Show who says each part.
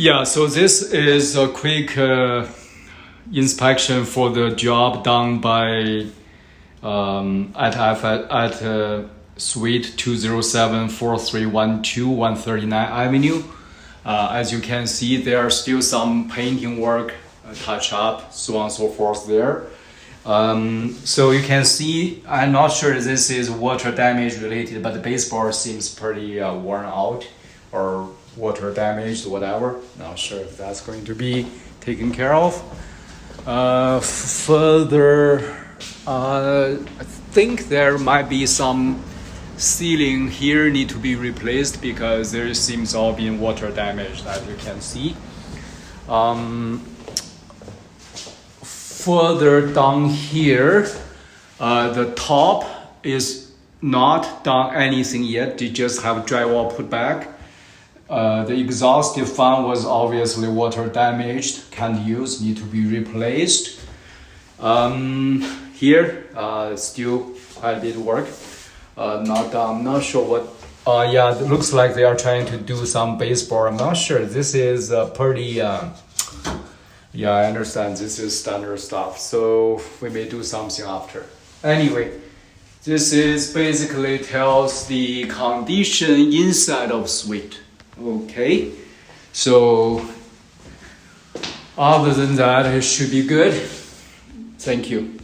Speaker 1: Yeah, so this is a quick inspection for the job done by at Suite 207 4312 139 Avenue. As you can see, there are still some painting work, touch up, so on and so forth there. So you can see, I'm not sure this is water damage related, but the baseboard seems pretty worn out or water damaged, whatever. Not sure if that's going to be taken care of. Further, I think there might be some ceiling here need to be replaced because there seems all being water damaged, as you can see. Further down here, the top is not done anything yet. They just have drywall put back. The exhaust fan was obviously water damaged, can't use, need to be replaced. Here, still quite a bit of work. Not done, not sure what. Yeah, it looks like they are trying to do some baseboard. I'm not sure. This is pretty. Yeah, I understand. This is standard stuff, so we may do something after. Anyway, this is basically tells the condition inside of suite. Okay, so other than that, it should be good. Thank you.